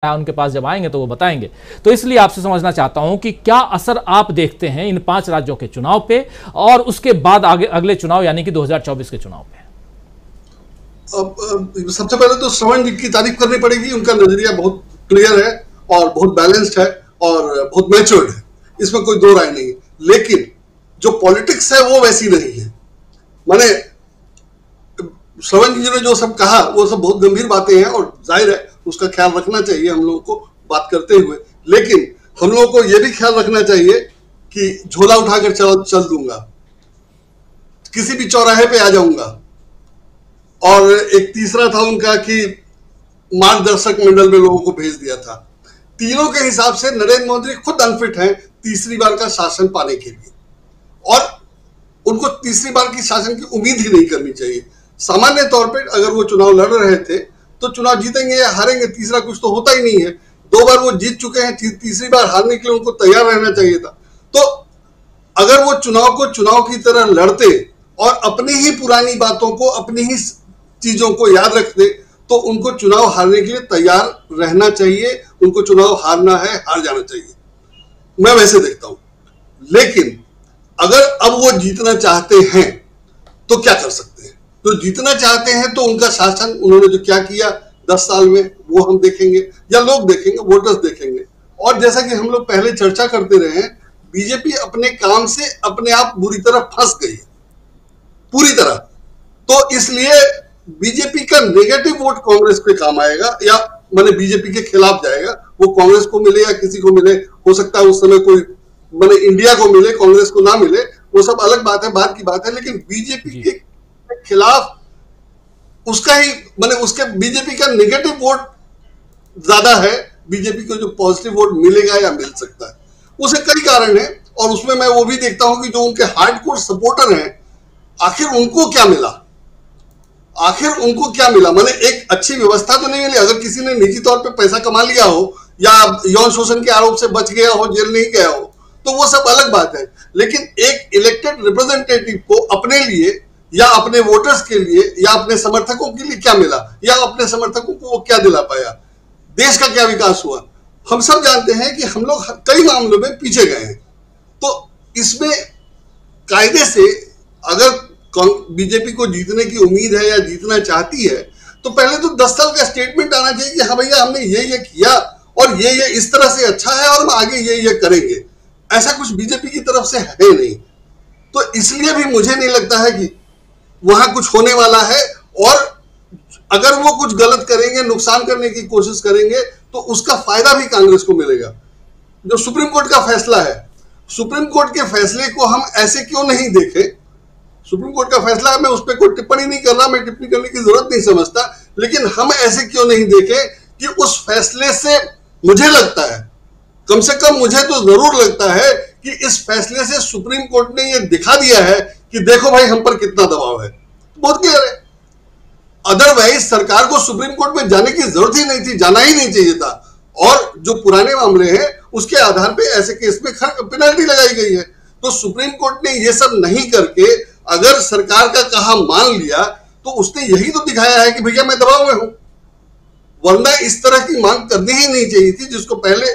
उनके पास जब आएंगे तो वो बताएंगे। तो इसलिए आपसे समझना चाहता हूं कि क्या असर आप देखते हैं इन 5 राज्यों के चुनाव पे और उसके बाद आगे अगले चुनाव यानी कि 2024 के चुनाव पे। अब सबसे पहले तो श्रवण जी की तारीफ करनी पड़ेगी। उनका नजरिया बहुत क्लियर है और बहुत बैलेंस्ड है और बहुत मैच्योर्ड है, इसमें कोई दो राय नहीं है। लेकिन जो पॉलिटिक्स है वो वैसी नहीं है। माने श्रवण जी ने जो सब कहा वो सब बहुत गंभीर बातें हैं और जाहिर है उसका ख्याल रखना चाहिए हम लोगों को बात करते हुए। लेकिन हम लोगों को यह भी ख्याल रखना चाहिए कि झोला उठाकर चल दूंगा, किसी भी चौराहे पे आ जाऊंगा। और एक तीसरा था उनका कि मार्गदर्शक मंडल में लोगों को भेज दिया था। तीनों के हिसाब से नरेंद्र मोदी खुद अनफिट हैं तीसरी बार का शासन पाने के लिए और उनको तीसरी बार की शासन की उम्मीद ही नहीं करनी चाहिए। सामान्य तौर पर अगर वो चुनाव लड़ रहे थे तो चुनाव जीतेंगे या हारेंगे, तीसरा कुछ तो होता ही नहीं है। 2 बार वो जीत चुके हैं, तीसरी बार हारने के लिए उनको तैयार रहना चाहिए था। तो अगर वो चुनाव को चुनाव की तरह लड़ते और अपनी ही पुरानी बातों को, अपनी ही चीजों को याद रखते तो उनको चुनाव हारने के लिए तैयार रहना चाहिए। उनको चुनाव हारना है, हार जाना चाहिए, मैं वैसे देखता हूं। लेकिन अगर अब वो जीतना चाहते हैं तो क्या कर सकते हैं? तो जीतना चाहते हैं तो उनका शासन, उन्होंने जो क्या किया 10 साल में, वो हम देखेंगे या लोग देखेंगे, वोटर्स देखेंगे। और जैसा कि हम लोग पहले चर्चा करते रहे हैं, बीजेपी अपने काम से अपने आप बुरी तरह फंस गई है, पूरी तरह। तो इसलिए बीजेपी का नेगेटिव वोट कांग्रेस पे काम आएगा या माने बीजेपी के खिलाफ जाएगा। वो कांग्रेस को मिले या किसी को मिले, हो सकता है उस समय कोई माने इंडिया को मिले, कांग्रेस को ना मिले, वो सब अलग बात है, बात की बात है। लेकिन बीजेपी के खिलाफ उसका ही माने उसके बीजेपी का नेगेटिव वोट ज्यादा है। बीजेपी को जो पॉजिटिव वोट मिलेगा या मिल सकता है, उसे कई कारण है। और उसमें मैं वो भी देखता हूं कि जो उनके हार्डकोर सपोर्टर हैं, आखिर उनको क्या मिला, आखिर उनको क्या मिला। माने एक अच्छी व्यवस्था तो नहीं मिली। अगर किसी ने निजी तौर पे पैसा कमा लिया हो या यौन शोषण के आरोप से बच गया हो, जेल नहीं गया हो, तो वो सब अलग बात है। लेकिन एक इलेक्टेड रिप्रेजेंटेटिव को अपने लिए या अपने वोटर्स के लिए या अपने समर्थकों के लिए क्या मिला, या अपने समर्थकों को वो क्या दिला पाया, देश का क्या विकास हुआ। हम सब जानते हैं कि हम लोग कई मामलों में पीछे गए हैं। तो इसमें कायदे से अगर बीजेपी को जीतने की उम्मीद है या जीतना चाहती है तो पहले तो 10 साल का स्टेटमेंट आना चाहिए कि हाँ भैया हमने ये किया और ये इस तरह से अच्छा है और हम आगे ये करेंगे। ऐसा कुछ बीजेपी की तरफ से है नहीं। तो इसलिए भी मुझे नहीं लगता है कि वहां कुछ होने वाला है। और अगर वो कुछ गलत करेंगे, नुकसान करने की कोशिश करेंगे, तो उसका फायदा भी कांग्रेस को मिलेगा। जो सुप्रीम कोर्ट का फैसला है, सुप्रीम कोर्ट के फैसले को हम ऐसे क्यों नहीं देखें। सुप्रीम कोर्ट का फैसला है, मैं उस पर कोई टिप्पणी नहीं कर रहा, मैं टिप्पणी करने की जरूरत नहीं समझता। लेकिन हम ऐसे क्यों नहीं देखें कि उस फैसले से, मुझे लगता है, कम से कम मुझे तो जरूर लगता है कि इस फैसले से सुप्रीम कोर्ट ने यह दिखा दिया है कि देखो भाई हम पर कितना दबाव है। बहुत क्लियर है। अदरवाइज सरकार को सुप्रीम कोर्ट में जाने की जरूरत ही नहीं थी, जाना ही नहीं चाहिए था। और जो पुराने मामले हैं उसके आधार पे ऐसे केस में पेनल्टी लगाई गई है। तो सुप्रीम कोर्ट ने ये सब नहीं करके अगर सरकार का कहा मान लिया तो उसने यही तो दिखाया है कि भैया मैं दबाव में हूं। वरना इस तरह की मांग करनी ही नहीं चाहिए थी, जिसको पहले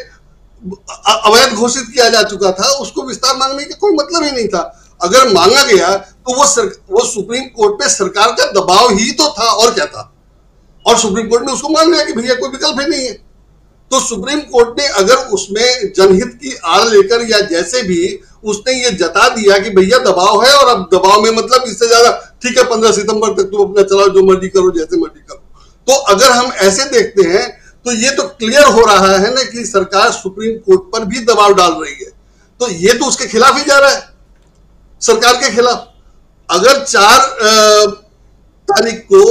अवैध घोषित किया जा चुका था। उसको विस्तार मांगने का कोई मतलब ही नहीं था। अगर मांगा गया तो वो सुप्रीम कोर्ट पे सरकार का दबाव ही तो था, और क्या था। और सुप्रीम कोर्ट ने उसको मान लिया कि भैया कोई विकल्प ही नहीं है। तो सुप्रीम कोर्ट ने अगर उसमें जनहित की आड़ लेकर या जैसे भी उसने ये जता दिया कि भैया दबाव है और अब दबाव में मतलब इससे ज्यादा ठीक है 15 सितंबर तक तुम अपना चलाओ, जो मर्जी करो, जैसे मर्जी करो। तो अगर हम ऐसे देखते हैं तो ये तो क्लियर हो रहा है ना कि सरकार सुप्रीम कोर्ट पर भी दबाव डाल रही है। तो ये तो उसके खिलाफ ही जा रहा है, सरकार के खिलाफ। अगर 4 तारीख को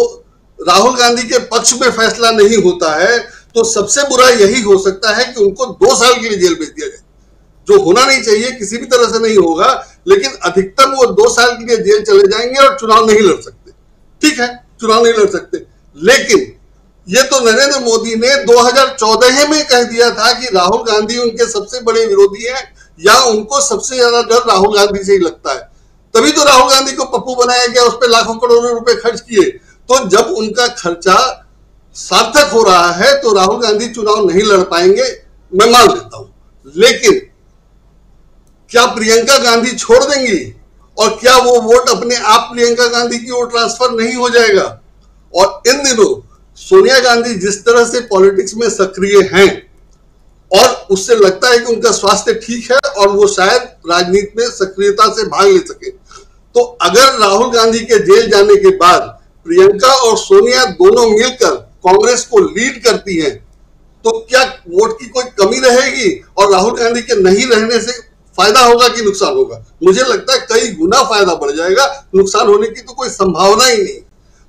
राहुल गांधी के पक्ष में फैसला नहीं होता है तो सबसे बुरा यही हो सकता है कि उनको 2 साल के लिए जेल भेज दिया जाए, जो होना नहीं चाहिए, किसी भी तरह से नहीं होगा। लेकिन अधिकतम वो 2 साल के लिए जेल चले जाएंगे और चुनाव नहीं लड़ सकते। ठीक है, चुनाव नहीं लड़ सकते। लेकिन ये तो नरेंद्र मोदी ने 2014 में कह दिया था कि राहुल गांधी उनके सबसे बड़े विरोधी हैं या उनको सबसे ज्यादा डर राहुल गांधी से ही लगता है। तभी तो राहुल गांधी को पप्पू बनाया गया, उस पर लाखों करोड़ों रुपए खर्च किए। तो जब उनका खर्चा सार्थक हो रहा है तो राहुल गांधी चुनाव नहीं लड़ पाएंगे, मैं मान लेता हूं। लेकिन क्या प्रियंका गांधी छोड़ देंगी और क्या वो वोट अपने आप प्रियंका गांधी की ओर ट्रांसफर नहीं हो जाएगा? और इन दिनों सोनिया गांधी जिस तरह से पॉलिटिक्स में सक्रिय हैं और उससे लगता है कि उनका स्वास्थ्य ठीक है और वो शायद राजनीति में सक्रियता से भाग ले सके, तो अगर राहुल गांधी के जेल जाने के बाद प्रियंका और सोनिया दोनों मिलकर कांग्रेस को लीड करती हैं, तो क्या वोट की कोई कमी रहेगी और राहुल गांधी के नहीं रहने से फायदा होगा कि नुकसान होगा? मुझे लगता है कई गुना फायदा बढ़ जाएगा, नुकसान होने की तो कोई संभावना ही नहीं।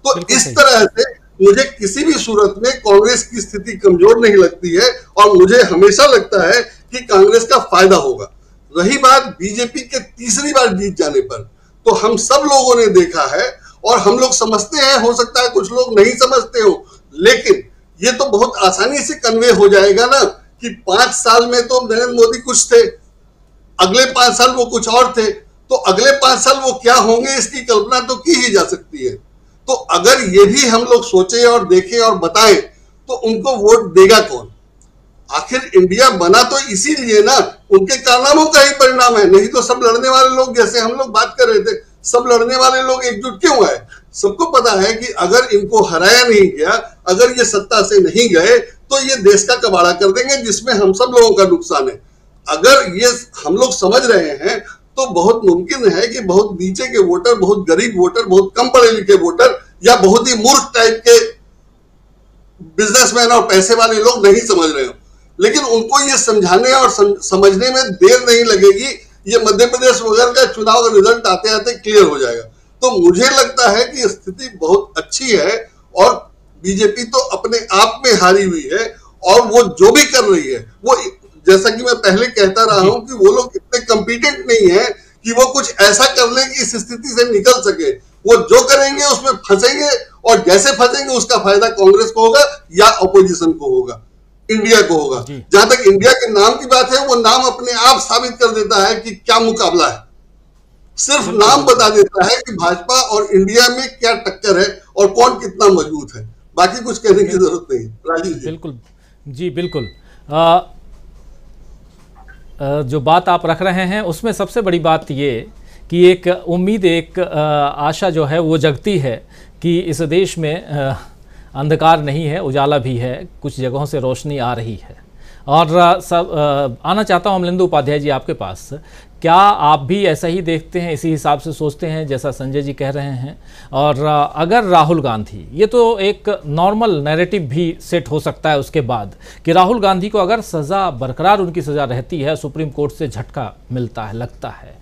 तो इस तरह से मुझे किसी भी सूरत में कांग्रेस की स्थिति कमजोर नहीं लगती है और मुझे हमेशा लगता है कि कांग्रेस का फायदा होगा। रही बात बीजेपी के तीसरी बार जीत जाने पर, तो हम सब लोगों ने देखा है और हम लोग समझते हैं, हो सकता है कुछ लोग नहीं समझते हो, लेकिन ये तो बहुत आसानी से कन्वे हो जाएगा ना कि 5 साल में तो नरेंद्र मोदी कुछ थे, अगले 5 साल वो कुछ और थे, तो अगले 5 साल वो क्या होंगे इसकी कल्पना तो की ही जा सकती है। तो अगर ये भी हम लोग सोचें और देखें और बताएं तो उनको वोट देगा कौन? आखिर इंडिया बना तो इसीलिए ना, उनके कारनामों का ही परिणाम है, नहीं तो सब लड़ने वाले लोग, जैसे हम लोग बात कर रहे थे, सब लड़ने वाले लोग एकजुट क्यों आए? सबको पता है कि अगर इनको हराया नहीं गया, अगर ये सत्ता से नहीं गए तो ये देश का कबाड़ा कर देंगे, जिसमें हम सब लोगों का नुकसान है। अगर ये हम लोग समझ रहे हैं तो बहुत मुमकिन है कि बहुत नीचे के वोटर, बहुत गरीब वोटर, बहुत कम पढ़े लिखे वोटर या बहुत ही मूर्ख टाइप के बिजनेसमैन और पैसे वाले लोग नहीं समझ रहे हो, लेकिन उनको ये समझाने और समझने में देर नहीं लगेगी। ये मध्य प्रदेश वगैरह का चुनाव का रिजल्ट आते आते क्लियर हो जाएगा। तो मुझे लगता है कि स्थिति बहुत अच्छी है और बीजेपी तो अपने आप में हारी हुई है और वो जो भी कर रही है, वो जैसा कि मैं पहले कहता रहा हूं कि वो लोग इतने कॉम्पिटेंट नहीं है कि वो कुछ ऐसा कर लें कि इस स्थिति से निकल सके। वो जो करेंगे उसमें फंसेंगे और जैसे फंसेंगे उसका फायदा कांग्रेस को होगा या अपोजिशन को होगा, इंडिया को होगा। जहां तक इंडिया के नाम की बात है, वो नाम अपने आप साबित कर देता है कि क्या मुकाबला है। सिर्फ नाम बता देता है कि भाजपा और इंडिया में क्या टक्कर है और कौन कितना मजबूत है, बाकी कुछ कहने की जरूरत नहीं। राजीव जी। बिल्कुल जी, बिल्कुल। जो बात आप रख रहे हैं उसमें सबसे बड़ी बात ये कि एक उम्मीद, एक आशा जो है वो जगती है कि इस देश में अंधकार नहीं है, उजाला भी है, कुछ जगहों से रोशनी आ रही है। और सब आना चाहता हूँ अमलेंदु उपाध्याय जी आपके पास, क्या आप भी ऐसा ही देखते हैं, इसी हिसाब से सोचते हैं जैसा संजय जी कह रहे हैं? और अगर राहुल गांधी, ये तो एक नॉर्मल नैरेटिव भी सेट हो सकता है उसके बाद कि राहुल गांधी को अगर सज़ा बरकरार उनकी सज़ा रहती है, सुप्रीम कोर्ट से झटका मिलता है, लगता है,